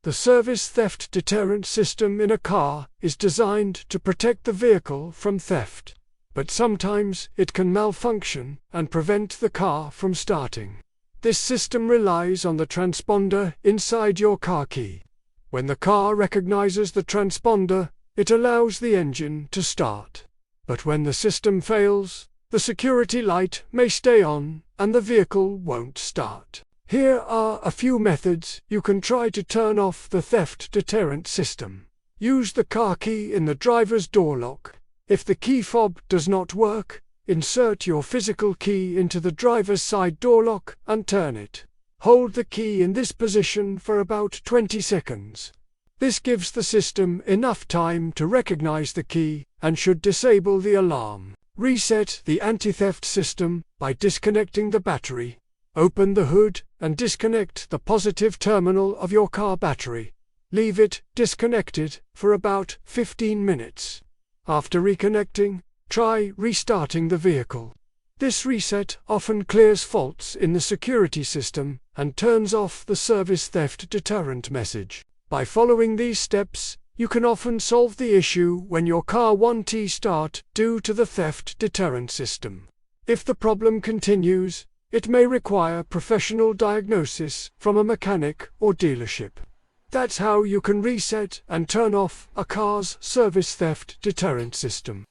The Service Theft Deterrent System in a car is designed to protect the vehicle from theft, but sometimes it can malfunction and prevent the car from starting. This system relies on the transponder inside your car key. When the car recognizes the transponder, it allows the engine to start. But when the system fails, the security light may stay on and the vehicle won't start. Here are a few methods you can try to turn off the theft deterrent system. Use the car key in the driver's door lock. If the key fob does not work, insert your physical key into the driver's side door lock and turn it. Hold the key in this position for about 20 seconds. This gives the system enough time to recognize the key and should disable the alarm. Reset the anti-theft system by disconnecting the battery. Open the hood and disconnect the positive terminal of your car battery. Leave it disconnected for about 15 minutes. After reconnecting, try restarting the vehicle. This reset often clears faults in the security system and turns off the service theft deterrent message. By following these steps, you can often solve the issue when your car won't start due to the theft deterrent system. If the problem continues, it may require professional diagnosis from a mechanic or dealership. That's how you can reset and turn off a car's service theft deterrent system.